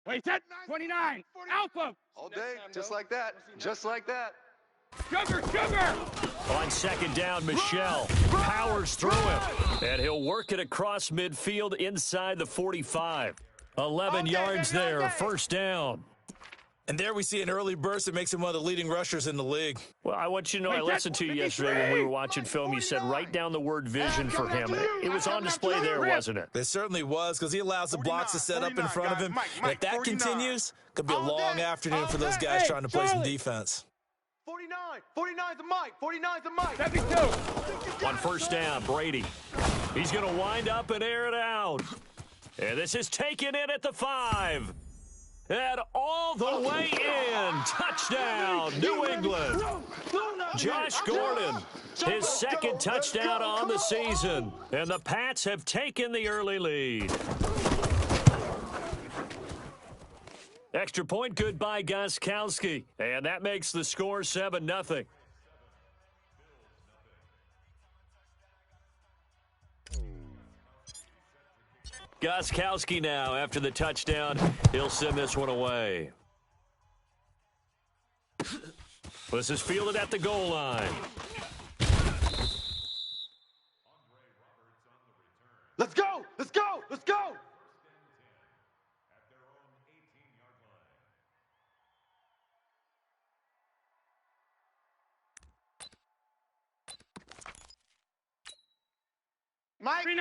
Wait, set 29. Alpha. All day, just like that. Just like that. Sugar, sugar. On second down, Michel powers through him. And he'll work it across midfield inside the 45. 11 yards there, a first down. And there we see an early burst that makes him one of the leading rushers in the league. Well, I want you to know, I listened to you yesterday when we were watching film. You said write down the word vision for him. It was on display there, wasn't it? It certainly was, because he allows the blocks to set up in front of him. And if that continues, it could be a long afternoon for those guys trying to play some defense. 49. 49's the mic. 49's the mic. 72. On first down, Brady. He's going to wind up and air it out. And this is taken in at the 5. And all the way in. Touchdown, New England. Josh Gordon, his second touchdown on the season. And the Pats have taken the early lead. Extra point good by Gostkowski. And that makes the score 7-0. Gostkowski now, after the touchdown, he'll send this one away. This is fielded at the goal line. Let's go! Let's go! Let's go!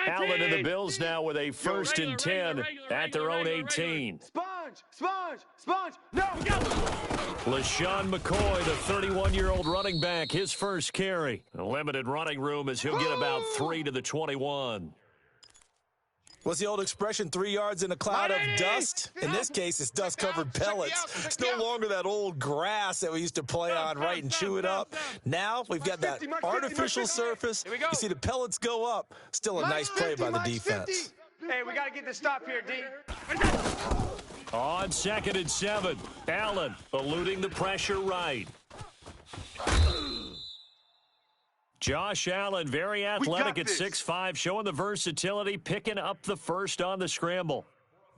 Allen and the Bills now with a first and 10 at their own 18. Sponge! No! LaShawn McCoy, the 31-year-old running back, his first carry. A limited running room as he'll get about 3 to the 21. What's the old expression, 3 yards in a cloud of dust? In this case, it's dust-covered pellets. It's no longer that old grass that we used to play on, right, and chew it up. Now we've got that artificial surface. You see the pellets go up. Still a nice play by the defense. Hey, we got to get this stop here, D. On second and 7, Allen eluding the pressure right. Josh Allen, very athletic at 6'5", showing the versatility, picking up the first on the scramble.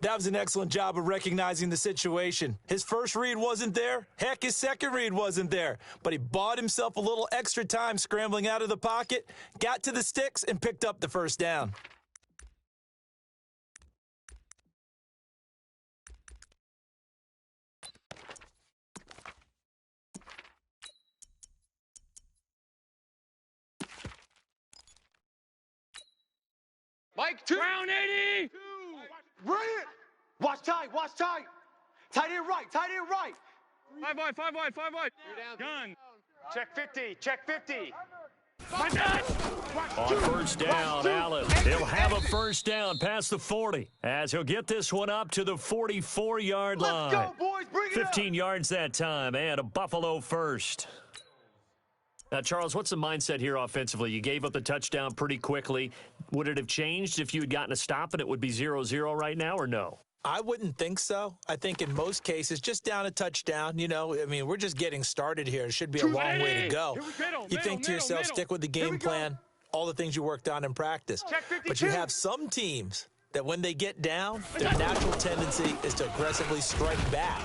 That was an excellent job of recognizing the situation. His first read wasn't there. Heck, his second read wasn't there. But he bought himself a little extra time scrambling out of the pocket, got to the sticks, and picked up the first down. Mike, 2. Round 80. Bring it! Watch tight. Tight end right. 5 wide. Gun. Check 50. On first down, Allen. He'll have a first down past the 40 as he'll get this one up to the 44-yard line. Let's go, boys. Bring it 15 yards that time and a Buffalo first. Now, Charles, what's the mindset here offensively? You gave up the touchdown pretty quickly. Would it have changed if you had gotten a stop and it would be 0-0 right now, or no? I wouldn't think so. I think in most cases, just down a touchdown, you know, I mean, we're just getting started here. It should be a long way to go. You think to yourself, stick with the game plan, all the things you worked on in practice. But you have some teams that when they get down, their natural tendency is to aggressively strike back.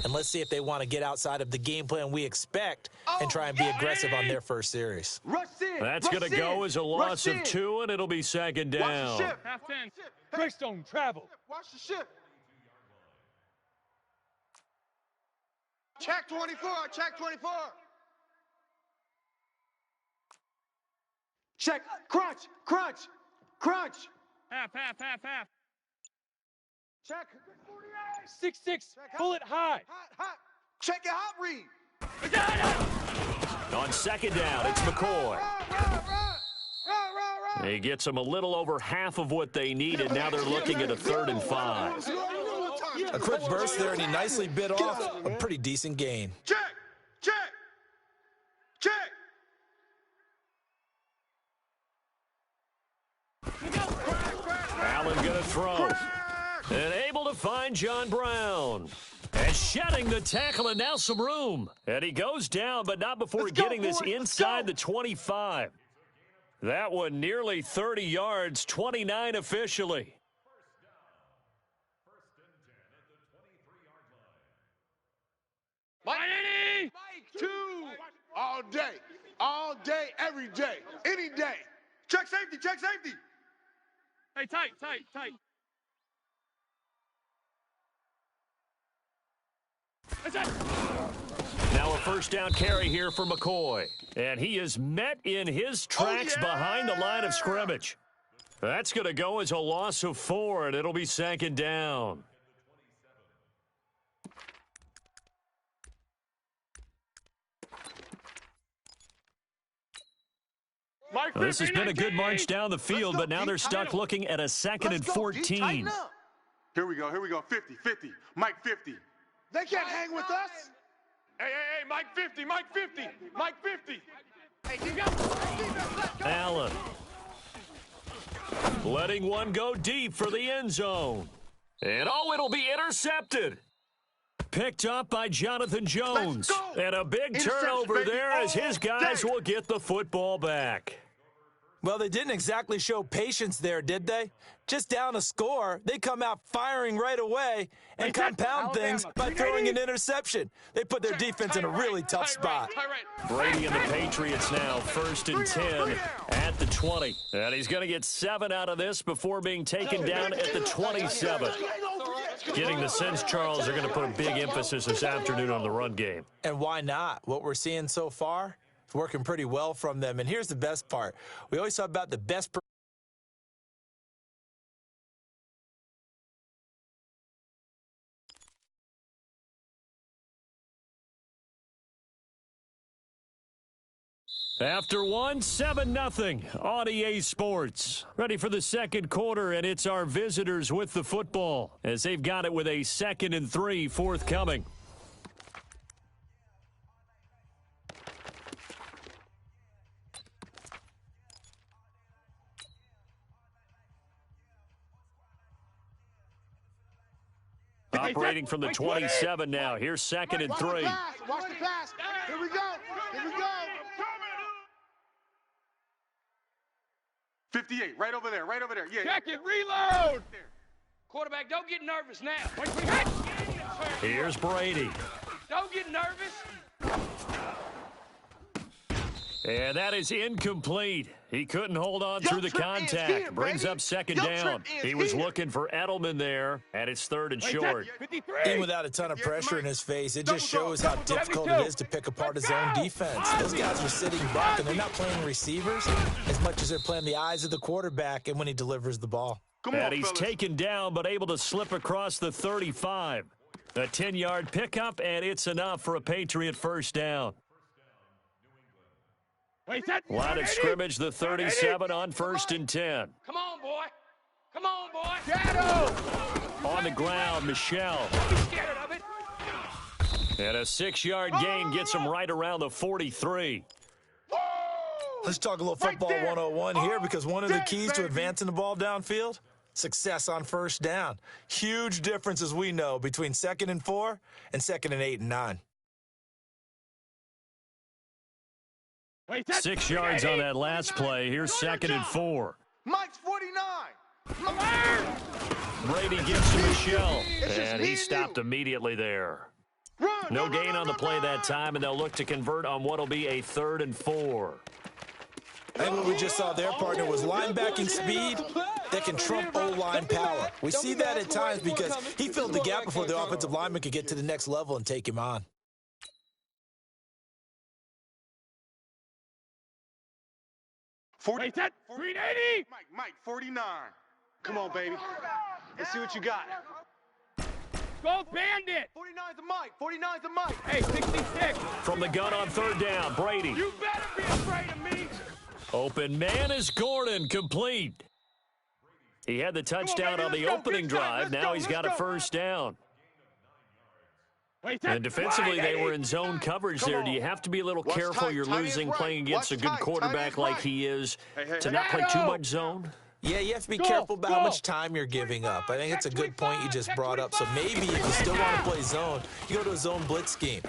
And let's see if they want to get outside of the game plan we expect and try and be aggressive on their first series. That's going to go as a loss of 2, and it'll be second down. Half 10. Greystone travel. Watch the ship. Check 24. Check. Crunch. Half. Check. 6-6. Bullet high. Hot. Check your hot read. On second down, it's McCoy. He gets them a little over half of what they needed. Now they're looking at a 3rd and 5. A quick burst there, and he nicely bit off a pretty decent gain. Check. Allen gonna throw. And able to find John Brown. And shedding the tackle, and now some room. And he goes down, but not before getting this inside the 25. That one nearly 30 yards, 29 officially. All day, every day, any day. Check safety, check safety. Hey, tight. Now a first down carry here for McCoy. And he is met in his tracks behind the line of scrimmage. That's going to go as a loss of 4, and it'll be second down. This has been a good march down the field, but now they're stuck looking at a 2nd and 14. Here we go. 50. Mike 50. They can't hang with us. Hey, Mike 50. Mike 50. Hey, you go. Allen. Letting one go deep for the end zone. And it'll be intercepted. Picked up by Jonathan Jones. And a big turnover there as his guys will get the football back. Well, they didn't exactly show patience there, did they? Just down a score, they come out firing right away and compound things by throwing an interception. They put their defense in a really tough spot. Brady and the Patriots now 1st and 10 at the 20. And he's going to get 7 out of this before being taken down at the 27. Getting the sense, Charles, they're going to put a big emphasis this afternoon on the run game. And why not? What we're seeing so far, it's working pretty well from them. And here's the best part. We always talk about the best. After 7-0 on EA Sports. Ready for the second quarter, and it's our visitors with the football as they've got it with a 2nd and 3 forthcoming. Operating from the 27 now. Here's 2nd and 3. Watch the pass. Here we go. 58, right over there. Yeah. Check it, reload. Quarterback, don't get nervous now. Here's Brady. Don't get nervous. And that is incomplete. He couldn't hold on through the contact. Brings up 2nd down. He was looking for Edelman there, and it's 3rd and short. Even without a ton of pressure in his face, it just shows how difficult it is to pick apart his own defense. Those guys are sitting back, and they're not playing receivers as much as they're playing the eyes of the quarterback and when he delivers the ball. And he's taken down, but able to slip across the 35. A 10-yard pickup, and it's enough for a Patriot first down. Line of scrimmage, the 37 on 1st and 10. Come on, boy. Come on, boy. Shadow. On the ground, Michelle. Don't be scared of it. And a 6-yard gain gets him right around the 43. Let's talk a little football 101 here, because one of the keys to advancing the ball downfield, success on first down. Huge difference, as we know, between 2nd and 4 and 2nd and 8 and 9. 6 yards on that last play. Here's 2nd and 4. Mike's 49. Brady gives to Michelle, and he stopped immediately there. No gain on the play that time, and they'll look to convert on what will be a 3rd and 4. I think what we just saw there, partner, was linebacking speed that can trump O-line power. We see that at times because he filled the gap before the offensive lineman could get to the next level and take him on. Wait, that 380. Mike, 49. Come on, baby. Let's see what you got. Go Bandit. 49's a Mike. 49's a Mike. Hey, 66. From the gun on 3rd down, Brady. You better be afraid of me. Open man is Gordon, complete. He had the touchdown on the opening drive. Now he's got a first down. And defensively, they were in zone coverage there. Do you have to be a little careful? You're losing playing against a good quarterback like he is to not play too much zone? Yeah, you have to be careful about how much time you're giving up. I think it's a good point you just brought up. So maybe if you still want to play zone, you go to a zone blitz scheme,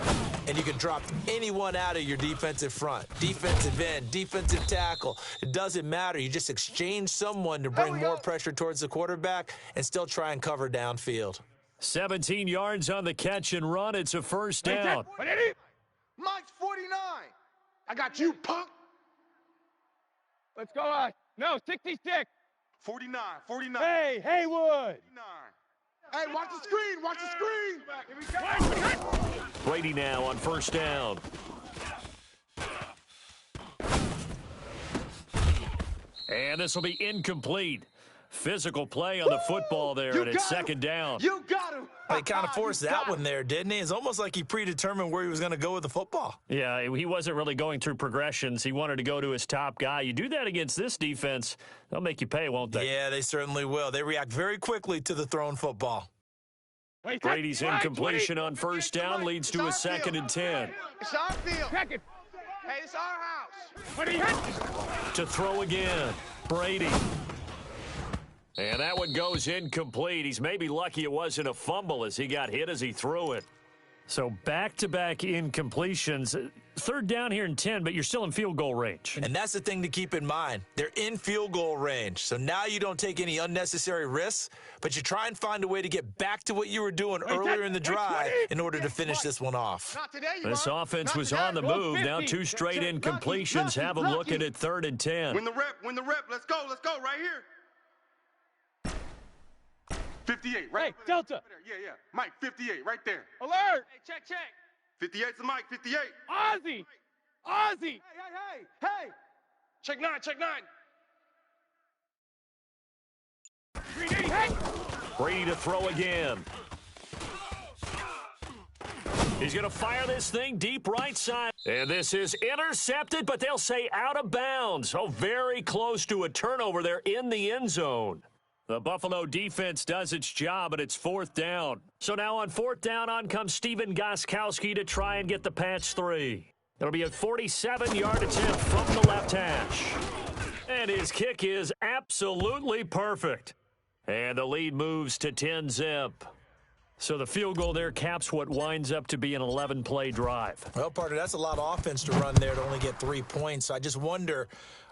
and you can drop anyone out of your defensive front, defensive end, defensive tackle. It doesn't matter. You just exchange someone to bring more pressure towards the quarterback and still try and cover downfield. 17 yards on the catch and run. It's a first down. Mike's 49. I got you, punk. Let's go. No, 66. 49, 49. Hey, Haywood. 49. Hey, watch the screen, watch the screen. Brady now on first down. And this will be incomplete. Physical play on the football there, and it's second down. You got him. He kind of forced that one there, didn't he? It's almost like he predetermined where he was going to go with the football. Yeah, he wasn't really going through progressions. He wanted to go to his top guy. You do that against this defense, they'll make you pay, won't they? Yeah, they certainly will. They react very quickly to the thrown football. Brady's incompletion on first down leads to a 2nd and 10. It's our field. Check it. Hey, it's our house. To throw again, Brady. And that one goes incomplete. He's maybe lucky it wasn't a fumble as he got hit as he threw it. So back-to-back incompletions. Third down here in 10, but you're still in field goal range. And that's the thing to keep in mind. They're in field goal range. So now you don't take any unnecessary risks, but you try and find a way to get back to what you were doing earlier in the drive in order to finish this one off. This offense was on the move. Now 2 straight incompletions have them looking at 3rd and 10. Win the rep. Let's go right here. 58, right? Hey, Delta. Yeah. Mike, 58, right there. Alert. Hey, check. 58's the Mike, 58. Ozzy. Hey. Check 9. Hey. Brady to throw again. He's going to fire this thing deep right side. And this is intercepted, but they'll say out of bounds. Oh, very close to a turnover there in the end zone. The Buffalo defense does its job, and it's 4th down. So now on 4th down, on comes Steven Gostkowski to try and get the Pats 3. It'll be a 47-yard attempt from the left hash. And his kick is absolutely perfect. And the lead moves to 10-zip. So the field goal there caps what winds up to be an 11-play drive. Well, partner, that's a lot of offense to run there to only get 3 points. So I just wonder,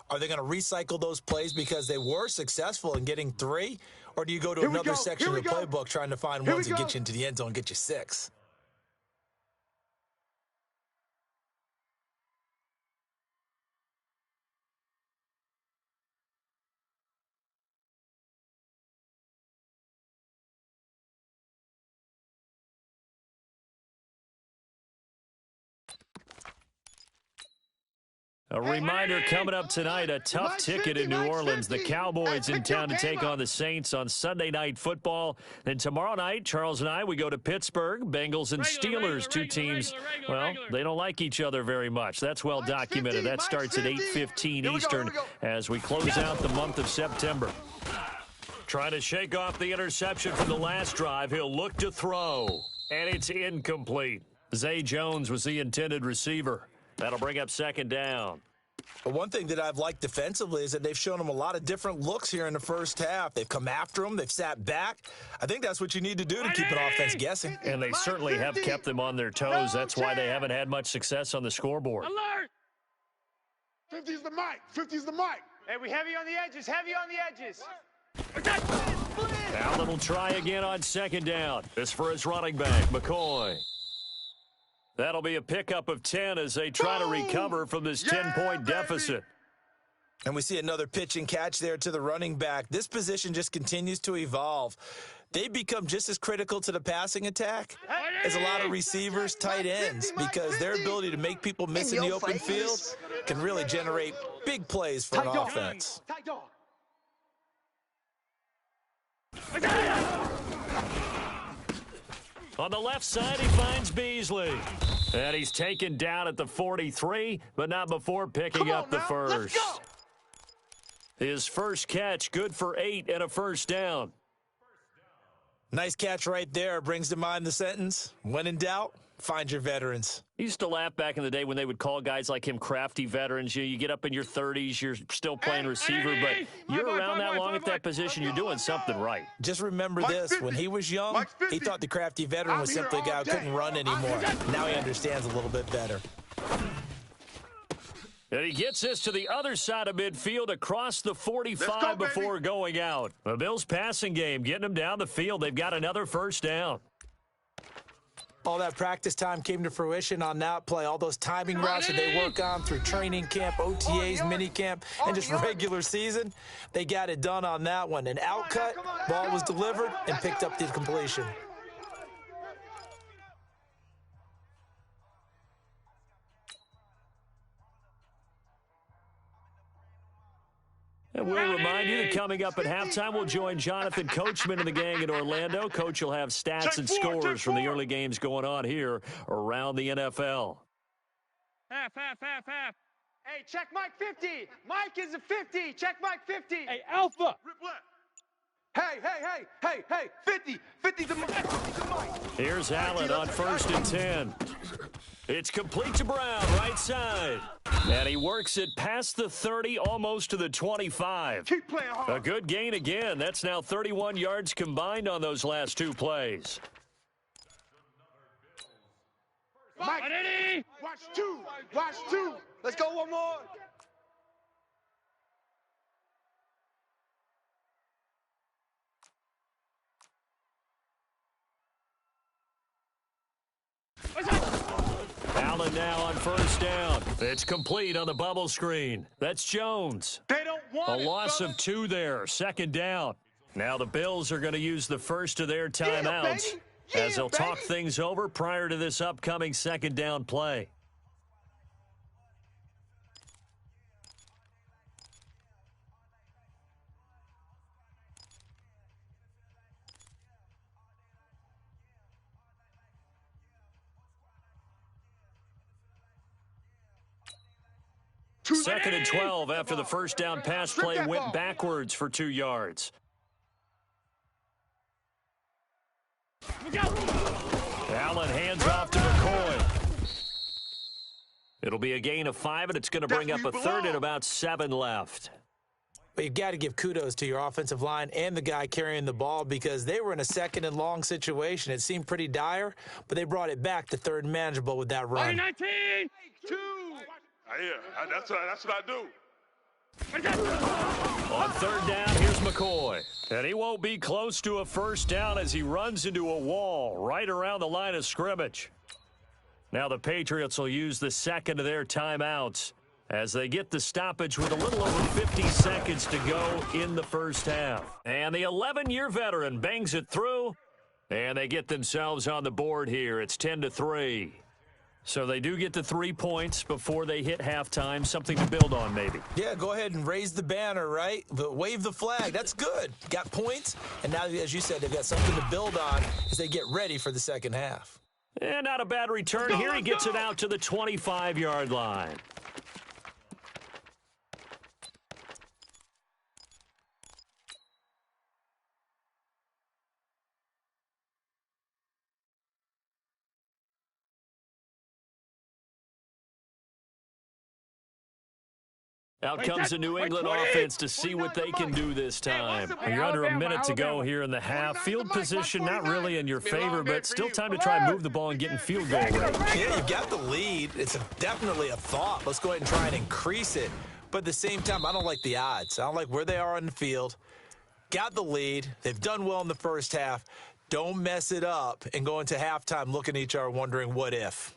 are they going to recycle those plays because they were successful in getting 3? Or do you go to another section of the playbook trying to find ones that get you into the end zone and get you 6? A reminder coming up tonight, a tough ticket in New Orleans. The Cowboys in town to take on the Saints on Sunday Night Football. Then tomorrow night, Charles and I, we go to Pittsburgh. Bengals and Steelers, two teams, well, they don't like each other very much. That's well documented. That starts at 8:15 Eastern as we close out the month of September. Trying to shake off the interception from the last drive. He'll look to throw, and it's incomplete. Zay Jones was the intended receiver. That'll bring up 2nd down. But one thing that I've liked defensively is that they've shown them a lot of different looks here in the first half. They've come after them. They've sat back. I think that's what you need to do to keep an offense guessing. And they certainly have kept them on their toes. That's why they haven't had much success on the scoreboard. Alert. 50's the mic. 50's the mic. Hey, we heavy on the edges. Allen will try again on 2nd down. This for his running back, McCoy. That'll be a pickup of 10 as they try to recover from this 10-point deficit. And we see another pitch and catch there to the running back. This position just continues to evolve. They become just as critical to the passing attack as a lot of receivers, tight ends, because their ability to make people miss in the open field can really generate big plays for an offense. Tight dog. On the left side, he finds Beasley. And he's taken down at the 43, but not before picking up the first. His first catch, good for 8 and a first down. Nice catch right there. Brings to mind the sentence, when in doubt, find your veterans. I used to laugh back in the day when they would call guys like him crafty veterans. You get up in your 30s, you're still playing receiver, but you're around that long at that position, you're doing something right. Just remember this, when he was young, he thought the crafty veteran was simply a guy who couldn't run anymore. Now he understands a little bit better. And he gets this to the other side of midfield across the 45 before going out. The Bills' passing game getting them down the field. They've got another first down. All that practice time came to fruition on that play. All those timing routes that they work on through training camp, OTAs, mini camp, and just regular season, they got it done on that one. An outcut, ball was delivered, and picked up the completion. And we'll remind you that coming up at halftime, we'll join Jonathan Coachman and the gang in Orlando. Coach will have stats and scores from the early games going on here around the NFL. Half. Hey, check Mike 50. Mike is a 50. Check Mike 50. Hey, Alpha. Hey, 50. 50 to Mike. Here's Allen on 1st and 10. It's complete to Brown, right side. And he works it past the 30, almost to the 25. Keep playing hard. A good gain again. That's now 31 yards combined on those last 2 plays. Mike, watch two. Let's go one more. Allen now on 1st down. It's complete on the bubble screen. That's Jones. They don't want A loss of 2 there. 2nd down. Now the Bills are going to use the first of their timeouts as they'll talk things over prior to this upcoming 2nd down play. Second and 12 after the 1st down pass play went backwards for 2 yards. Allen hands off to McCoy. It'll be a gain of 5, and it's going to bring up a 3rd and about 7 left. But you've got to give kudos to your offensive line and the guy carrying the ball because they were in a 2nd and long situation. It seemed pretty dire, but they brought it back to 3rd and manageable with that run. 19. 2. Yeah, that's what I do. On 3rd down, here's McCoy. And he won't be close to a 1st down as he runs into a wall right around the line of scrimmage. Now the Patriots will use the 2nd of their timeouts as they get the stoppage with a little over 50 seconds to go in the 1st half. And the 11-year veteran bangs it through, and they get themselves on the board here. It's 10-3. So they do get the 3 points before they hit halftime, something to build on maybe. Yeah, go ahead and raise the banner, right? But wave the flag. That's good. Got points, and now, as you said, they've got something to build on as they get ready for the 2nd half. And not a bad return here. He gets it out to the 25-yard line. Out comes the New England offense to see what they can do this time. You're under a minute to go here in the half. Field position not really in your favor, but still time to try and move the ball and get in field goal range. Yeah, you've got the lead. It's definitely a thought. Let's go ahead and try and increase it. But at the same time, I don't like the odds. I don't like where they are on the field. Got the lead. They've done well in the 1st half. Don't mess it up and go into halftime looking at each other wondering what if.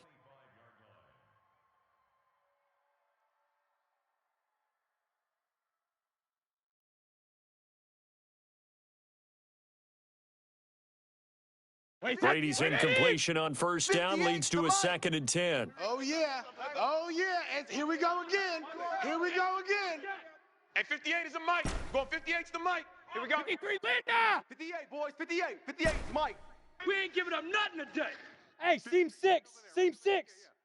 Brady's incompletion on 1st down leads to a 2nd and 10. Oh, yeah. And here we go again. Hey, 58 is a Mike. Going 58 to the Mike. Here we go. 53, Linda. 58, boys. 58. 58 is Mike. We ain't giving up nothing today. Hey, seam 6.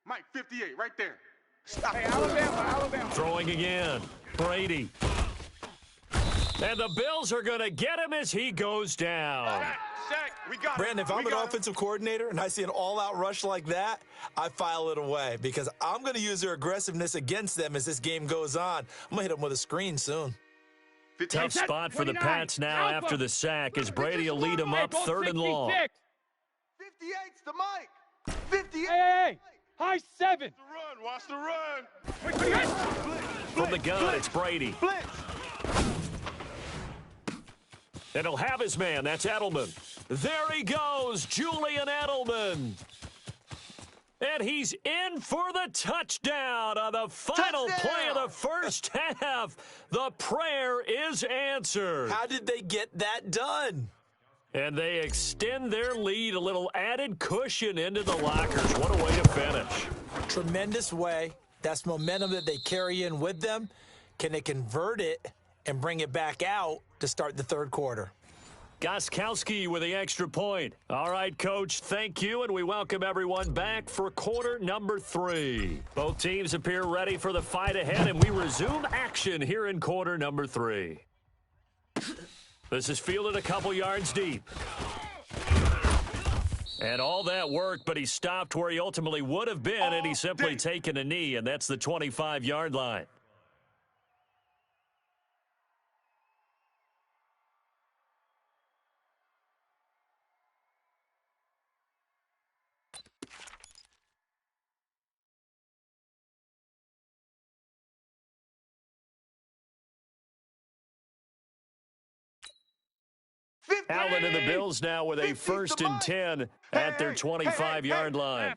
Mike, 58, right there. Hey, Alabama. Throwing again. Brady. And the Bills are going to get him as he goes down. Shaq, we got Brandon, if I'm an offensive coordinator and I see an all-out rush like that, I file it away because I'm going to use their aggressiveness against them as this game goes on. I'm going to hit them with a screen soon. Tough spot for the Pats now after the sack as Brady will lead them up 3rd and long. 58's the Mike. 58. Hey, high 7. Watch the run. From the gun, it's Brady. Blitz. And he'll have his man. That's Edelman. There he goes, Julian Edelman. And he's in for the touchdown on the final play of the first half. The prayer is answered. How did they get that done? And they extend their lead, a little added cushion into the lockers. What a way to finish. Tremendous way. That's momentum that they carry in with them. Can they convert it and bring it back out to start the third quarter? Gostkowski with the extra point. All right, Coach, thank you, and we welcome everyone back for quarter number 3. Both teams appear ready for the fight ahead, and we resume action here in quarter number 3. This is fielded a couple yards deep. And all that work, but he stopped where he ultimately would have been, and he's simply taken a knee, and that's the 25-yard line. Allen and the Bills now with a 1st and 10 at their 25-yard line.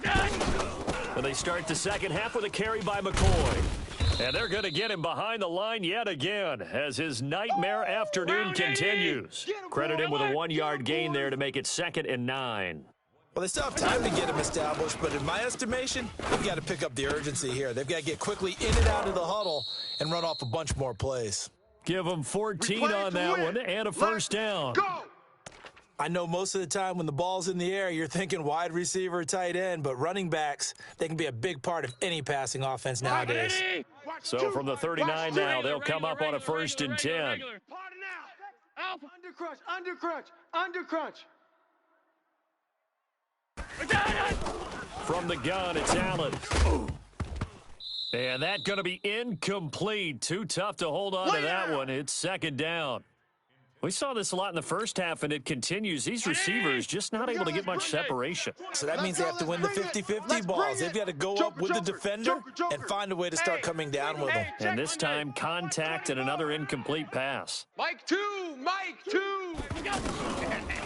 Half. And they start the second half with a carry by McCoy. And they're going to get him behind the line yet again as his nightmare afternoon continues. Credit him with a 1-yard gain there to make it 2nd and 9. Well, they still have time to get him established, but in my estimation, they've got to pick up the urgency here. They've got to get quickly in and out of the huddle and run off a bunch more plays. Give them 14 on that one and a first down. Go! I know most of the time when the ball's in the air, you're thinking wide receiver, tight end, but running backs, they can be a big part of any passing offense nowadays. So from the 39 now, they'll come up on a 1st and 10. Under crunch. From the gun, it's Allen. And that's going to be incomplete. Too tough to hold on to that one. It's 2nd down. We saw this a lot in the first half, and it continues. These receivers just not able to get much separation. So that means they have to win the 50-50 balls. They've got to go up with the defender and find a way to start coming down with them. And this time, contact and another incomplete pass. Mike 2!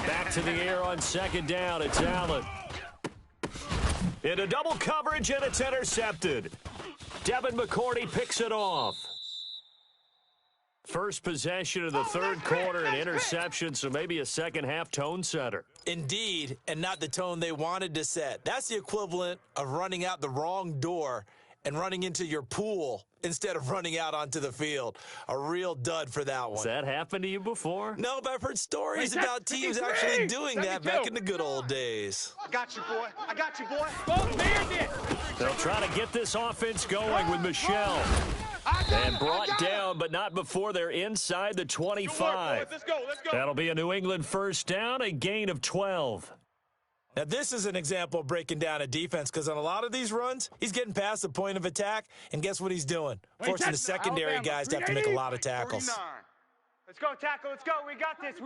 Back to the air on 2nd down. It's Allen. Into double coverage, and it's intercepted. Devin McCourty picks it off. First possession of the third quarter, an interception, so maybe a second-half tone setter. Indeed, and not the tone they wanted to set. That's the equivalent of running out the wrong door and running into your pool instead of running out onto the field. A real dud for that one. Has that happened to you before? No, but I've heard stories about teams actually doing that back in the good old days. I got you, boy. Both bandits. They'll try to get this offense going with Michelle. And brought down, but not before they're inside the 25. Let's go. That'll be a New England first down, a gain of 12. Now, this is an example of breaking down a defense because on a lot of these runs, he's getting past the point of attack, and guess what he's doing? Forcing the secondary guys to have to make a lot of tackles. Let's go, tackle. Let's go. We got this.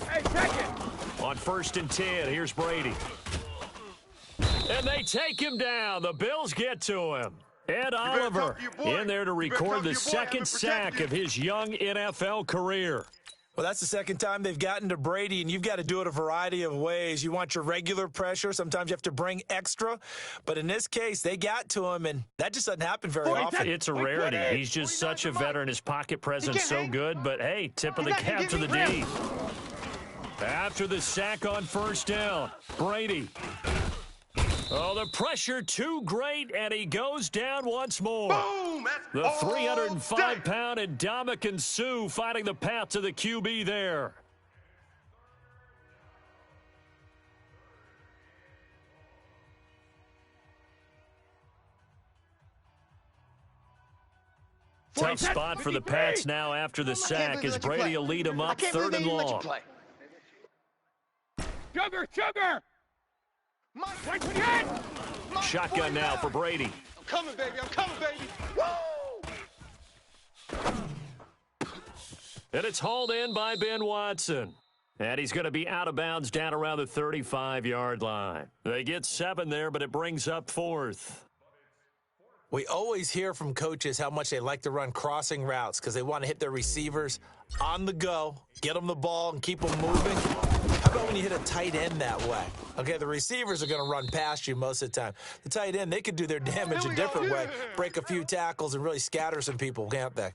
Hey, check it. On 1st and 10, here's Brady. And they take him down. The Bills get to him. Ed Oliver in there to record the 2nd sack of his young NFL career. Well, that's the 2nd time they've gotten to Brady, and you've got to do it a variety of ways. You want your regular pressure. Sometimes you have to bring extra. But in this case, they got to him, and that just doesn't happen very often. It's a rarity. He's just such a veteran. His pocket presence so good. But, hey, tip of the cap to the D. After the sack on 1st down, Brady. Oh, the pressure too great, and he goes down once more. Boom! The 305-pound Ndamukong Suh finding the path to the QB there. Tough spot for the Pats now after the sack as Brady will lead them up 3rd and long. Sugar. Shotgun now for Brady. I'm coming, baby. Woo! And it's hauled in by Ben Watson. And he's going to be out of bounds down around the 35-yard line. They get 7 there, but it brings up 4th. We always hear from coaches how much they like to run crossing routes because they want to hit their receivers on the go, get them the ball, and keep them moving. How about when you hit a tight end that way? Okay, the receivers are going to run past you most of the time. The tight end, they could do their damage a different way, break a few tackles, and really scatter some people, can't they?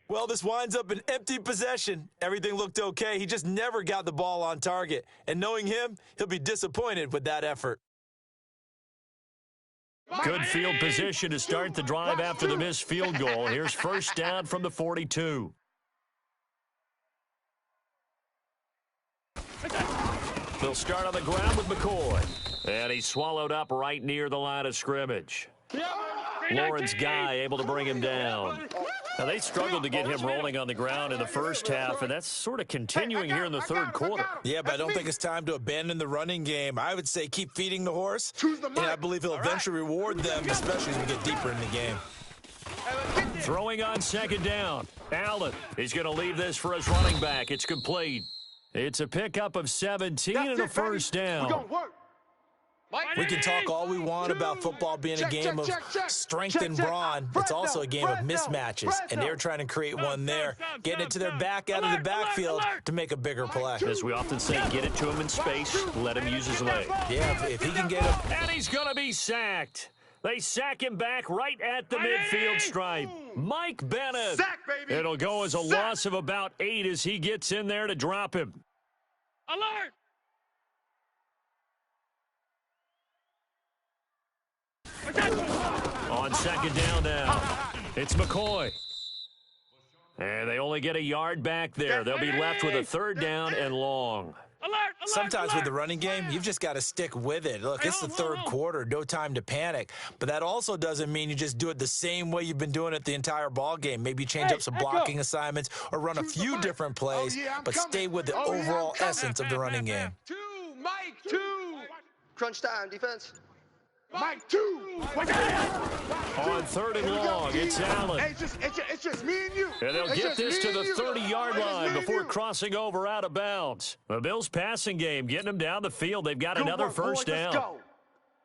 Well, this winds up an empty possession. Everything looked okay. He just never got the ball on target. And knowing him, he'll be disappointed with that effort. Good field position to start the drive after the missed field goal. Here's first down from the 42. They'll start on the ground with McCoy. And he's swallowed up right near the line of scrimmage. Lawrence Guy able to bring him down. Now, they struggled to get him rolling on the ground in the first half, and that's sort of continuing here in the third quarter. Yeah, but I don't think it's time to abandon the running game. I would say keep feeding the horse, and I believe he'll eventually reward them, especially as we get deeper in the game. Throwing on second down. Allen, he's going to leave this for his running back. It's complete. It's a pickup of 17 and a first down. We can talk all we want about football being a game of strength and brawn. It's also a game of mismatches, and they're trying to create one there, getting it to their back out of the backfield to make a bigger play. As we often say, get it to him in space, let him use his leg. Yeah, if he can get him. And he's going to be sacked. They sack him back right at the midfield stripe. Mike Bennett. Sack, baby. It'll go as a loss of about 8 as he gets in there to drop him. Alert! On second down now, it's McCoy. And they only get a yard back there. They'll be left with a third down and long. Sometimes with the running game, you've just got to stick with it. Look, it's the third quarter, no time to panic. But that also doesn't mean you just do it the same way you've been doing it the entire ball game. Maybe change up some blocking assignments or run a few different plays, but stay with the overall essence of the running game. Mike, two. Crunch time, defense. Mike, two. On third and long, it's Allen. Hey, it's just me and you. And they'll It's get just this me to and the you. 30-yard It's just line me and before you. crossing over out of bounds. The Bills' passing game getting them down the field. They've got Good another work, first boys. down.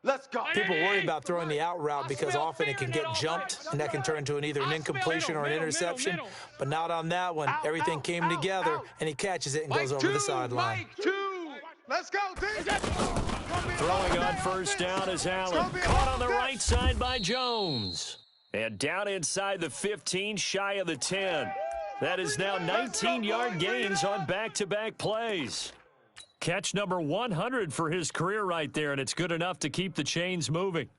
Let's go. People worry about throwing the out route because often it can get jumped, and that can turn into either an incompletion or an interception. But not on that one. Everything came together, and he catches it and goes over the sideline. Mike, two. Let's go, team. Throwing on first down is Allen. Caught on the right side by Jones. And down inside the 15, shy of the 10. That is now 19-yard gains on back-to-back plays. Catch number 100 for his career right there, and it's good enough to keep the chains moving.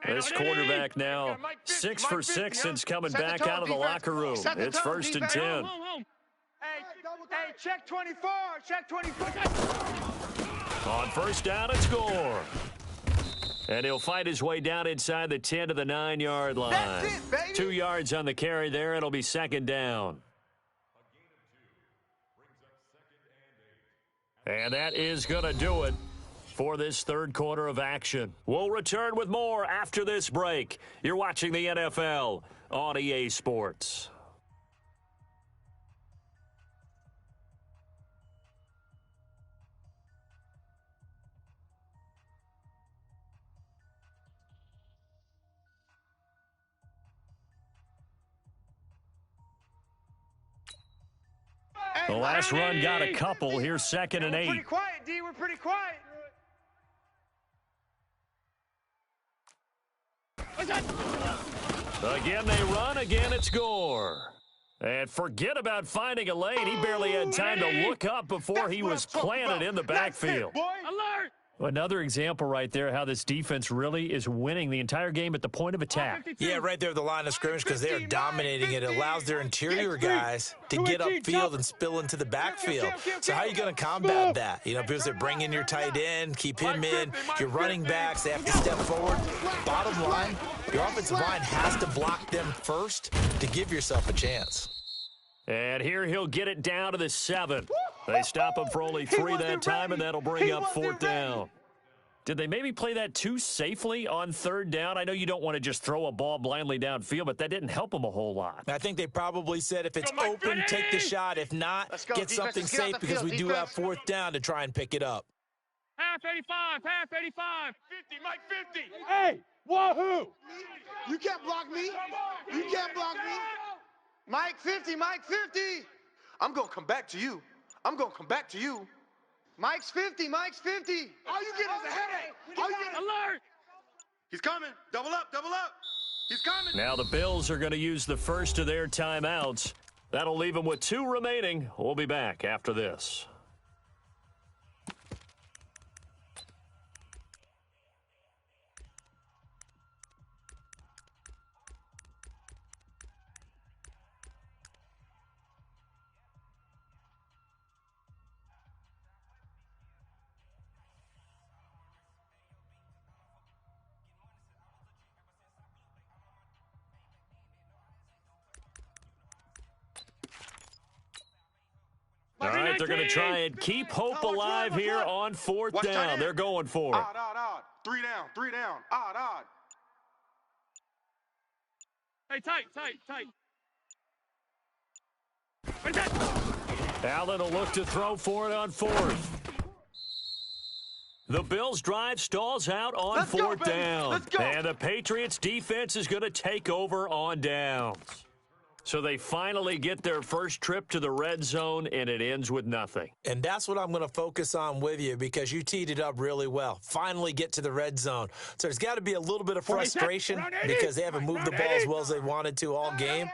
This quarterback now 6 for 6 since coming back out of the locker room. It's first and 10. Hey, check 24. Check 24. On first down and score. And he'll fight his way down inside the 10 to the 9-yard line. That's it, baby. 2 yards on the carry there. It'll be second down. And that is going to do it for this third quarter of action. We'll return with more after this break. You're watching the NFL on EA Sports. The last run got a couple. Here's second and 8. Pretty quiet, D. We're pretty quiet. Again they run, again it's Gore. And forget about finding a lane. He barely had time to look up before he was planted in the backfield. Alert! Another example right there how this defense really is winning the entire game at the point of attack. Yeah, right there at the line of scrimmage because they are dominating it. It allows their interior guys to get upfield and spill into the backfield. So how are you going to combat that? You know, because they're bringing your tight end, keep him in. Your running backs, they have to step forward. Bottom line, your offensive line has to block them first to give yourself a chance. And here he'll get it down to the 7. They stop him for only 3 that time, and that'll bring up fourth down. Did they maybe play that too safely on third down? I know you don't want to just throw a ball blindly downfield, but that didn't help them a whole lot. I think they probably said if it's open, take the shot. If not, get something safe because we do have fourth down to try and pick it up. Half 85, half 85. 50, Mike 50. Hey, wahoo! You can't block me. You can't block me. Mike 50, Mike 50. I'm going to come back to you. I'm going to come back to you. Mike's 50, Mike's 50. All you get is a headache. All you get Alert! He's coming. Double up, double up. He's coming. Now the Bills are going to use the first of their timeouts. That'll leave them with 2 remaining. We'll be back after this. All right, they're going to try and keep hope alive here on 4th down. They're going for it. Odd. 3 down, 3 down. Odd. Hey, tight. Allen will look to throw for it on 4th. The Bills' drive stalls out on 4th down. Let's go. And the Patriots' defense is going to take over on downs. So they finally get their first trip to the red zone, and it ends with nothing. And that's what I'm going to focus on with you because you teed it up really well. Finally get to the red zone. So there's got to be a little bit of frustration because they haven't moved the ball as well as they wanted to all game.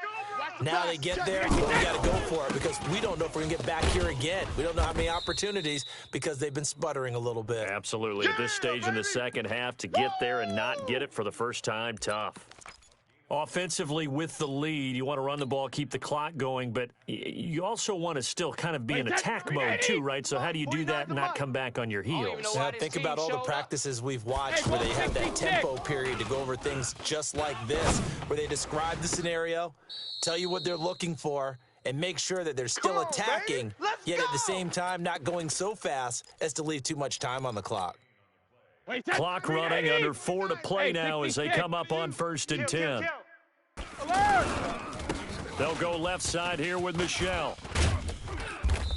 Now they get there, we got to go for it because we don't know if we're going to get back here again. We don't know how many opportunities because they've been sputtering a little bit. Absolutely. At this stage in the second half, to get there and not get it for the first time, tough. Offensively, with the lead, you want to run the ball, keep the clock going, but you also want to still kind of be in attack mode too, right? So how do you do that and not come back on your heels? Now, think about all the practices we've watched where they have that tempo period to go over things just like this, where they describe the scenario, tell you what they're looking for, and make sure that they're still attacking, yet at the same time not going so fast as to leave too much time on the clock. Clock running, under 4 to play now as they come up on 1st and 10. They'll go left side here with Michelle.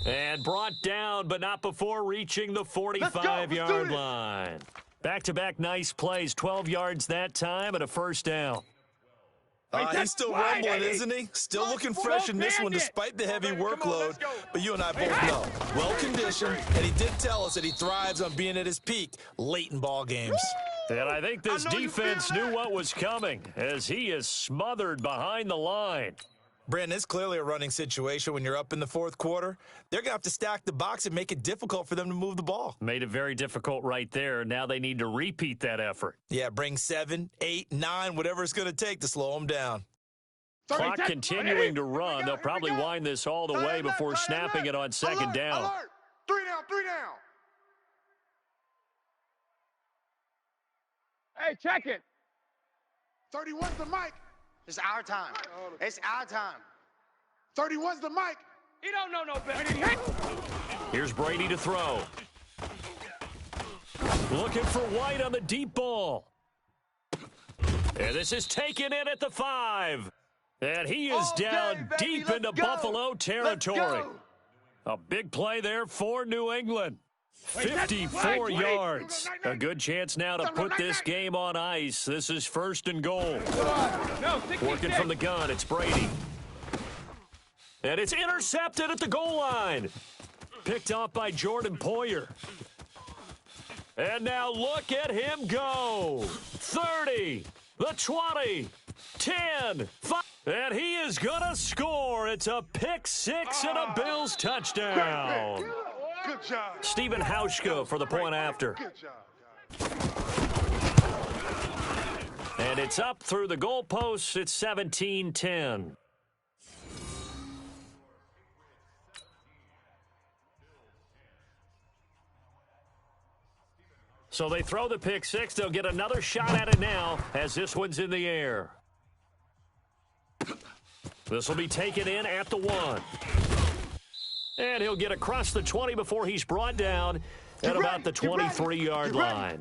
And brought down, but not before reaching the 45-yard line. Back-to-back nice plays, 12 yards that time and a 1st down. He's still rumbling, isn't he? Still looking fresh in this one despite the heavy workload. But you and I both know, well-conditioned, and he did tell us that he thrives on being at his peak late in ball games. And I think this defense knew what was coming as he is smothered behind the line. Brandon, it's clearly a running situation when you're up in the 4th quarter. They're going to have to stack the box and make it difficult for them to move the ball. Made it very difficult right there. Now they need to repeat that effort. Yeah, bring 7, 8, 9, whatever it's going to take to slow them down. Clock continuing to run. They'll probably wind this all the way before snapping it on 2nd down. Alert. 3 down, 3 down. Hey, check it. 31's the mic. It's our time. It's our time. 31's the mic. He don't know no better. Here's Brady to throw. Looking for White on the deep ball. And this is taken in at the 5. And he is down deep into Buffalo territory. A big play there for New England. 54 yards. A good chance now to put this game on ice. This is 1st and goal. Working from the gun, it's Brady. And it's intercepted at the goal line. Picked off by Jordan Poyer. And now look at him go. 30, the 20, 10, 5. And he is going to score. It's a pick 6 and a Bills touchdown. Good job. Stephen Hauschka for the point after. Good job, And it's up through the goalposts. It's 17-10. So they throw the pick 6. They'll get another shot at it now as this one's in the air. This will be taken in at the 1. And he'll get across the 20 before he's brought down at about the 23-yard line.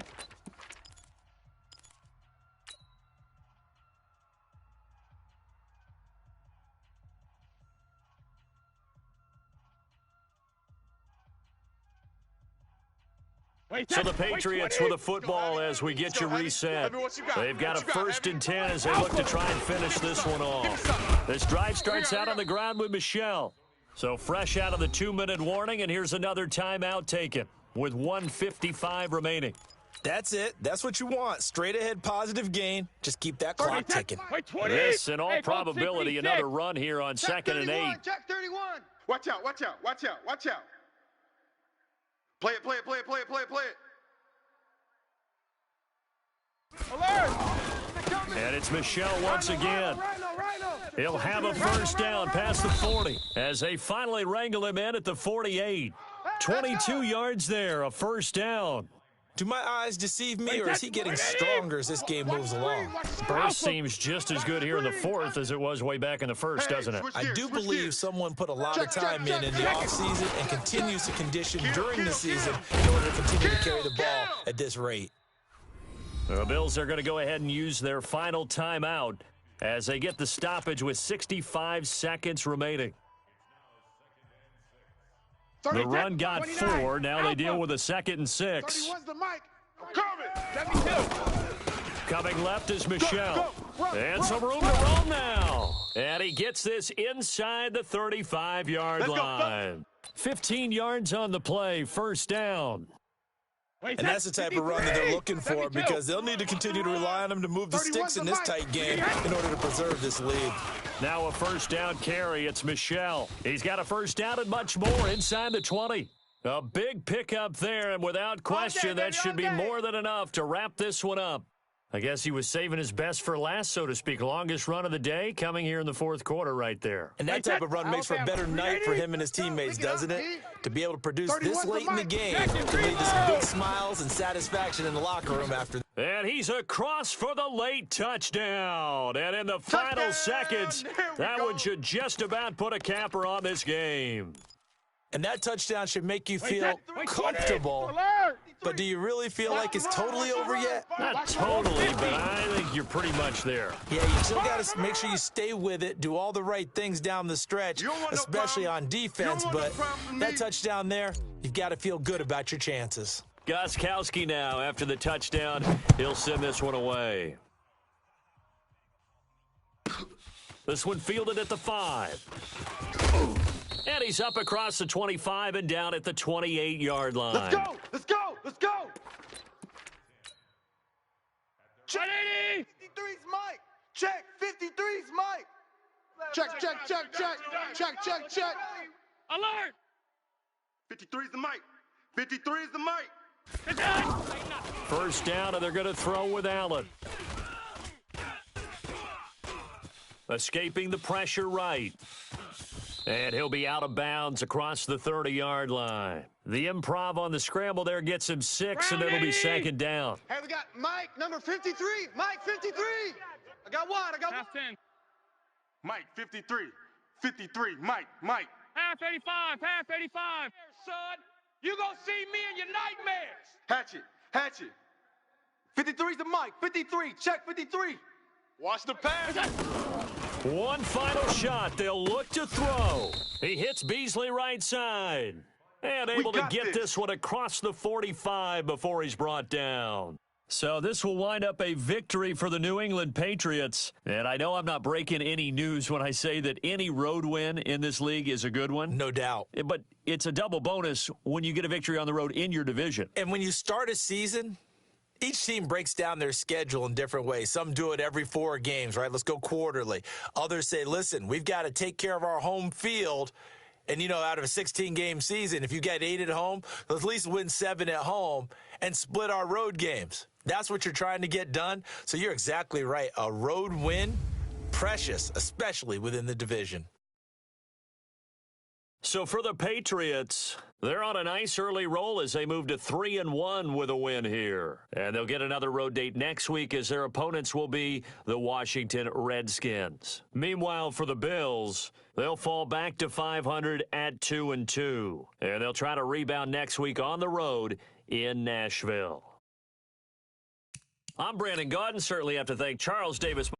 So the Patriots with a football as we get you reset. They've got a 1st and 10 as they look to try and finish this one off. This drive starts out on the ground with Michelle. So fresh out of the 2-minute warning, and here's another timeout taken with 1:55 remaining. That's it. That's what you want. Straight ahead positive gain. Just keep that clock ticking. This, in all probability, another run here on Check 2nd and 8. Check 31. Watch out, watch out, watch out, watch out. Play it, play it, play it, play it, play it, play it. Alert! And it's Michelle once again. He'll have a 1st down past the 40 as they finally wrangle him in at the 48. 22 yards there, a 1st down. Do my eyes deceive me, or is he getting stronger as this game moves along? Burst seems just as good here in the 4th as it was way back in the 1st, doesn't it? I do believe someone put a lot of time in the offseason and continues to condition during the season in order to continue to carry the ball at this rate. The Bills are going to go ahead and use their final timeout as they get the stoppage with 65 seconds remaining. The run got 4. Now they deal with a 2nd and 6. Coming left is Michelle. And some room to roll now. And he gets this inside the 35-yard line. 15 yards on the play, 1st down. And that's the type of run that they're looking for, because they'll need to continue to rely on him to move the sticks in this tight game in order to preserve this lead. Now a 1st down carry. It's Michelle. He's got a 1st down and much more inside the 20. A big pickup there, and without question, that should be more than enough to wrap this one up. I guess he was saving his best for last, so to speak. Longest run of the day coming here in the 4th quarter right there. And that type of run makes for a better night for him and his teammates, doesn't it? To be able to produce this late in the game to lead to some big smiles and satisfaction in the locker room after. And he's across for the late touchdown. And in the final seconds, that one should just about put a capper on this game. And that touchdown should make you feel comfortable. But do you really feel like it's totally over yet? Not totally, but I think you're pretty much there. Yeah, you still got to make sure you stay with it, do all the right things down the stretch, especially on defense. But that touchdown there, you've got to feel good about your chances. Gostkowski now, after the touchdown, he'll send this one away. This one fielded at the 5. And he's up across the 25 and down at the 28-yard line. Let's go! Let's go! Let's go! Check 53's Mike! Check 53's Mike! Check, check, check, check! Check, check, check! Alert! 53's the Mike! 53's the Mike! 1st down, and they're going to throw with Allen. Escaping the pressure right. And he'll be out of bounds across the 30-yard line. The improv on the scramble there gets him 6, and it'll be 2nd down. Hey, we got Mike, number 53. Mike, 53. I got one. I got one. Half 10. Mike, 53. 53. Mike, Mike. Half 85. Half 85. Son, you gonna see me in your nightmares. Hatchet. Hatchet. 53's the Mike. 53. Check 53. Watch the pass. One final shot. They'll look to throw. He hits Beasley right side. And able to get this one across the 45 before he's brought down. So this will wind up a victory for the New England Patriots. And I know I'm not breaking any news when I say that any road win in this league is a good one. No doubt. But it's a double bonus when you get a victory on the road in your division. And when you start a season, each team breaks down their schedule in different ways. Some do it every 4 games, right? Let's go quarterly. Others say, listen, we've got to take care of our home field. And, you know, out of a 16-game season, if you get 8 at home, let's at least win 7 at home and split our road games. That's what you're trying to get done. So you're exactly right. A road win, precious, especially within the division. So for the Patriots, they're on a nice early roll as they move to 3-1 with a win here. And they'll get another road date next week as their opponents will be the Washington Redskins. Meanwhile, for the Bills, they'll fall back to 500 at 2-2. And they'll try to rebound next week on the road in Nashville. I'm Brandon Gaudin. Certainly have to thank Charles Davis.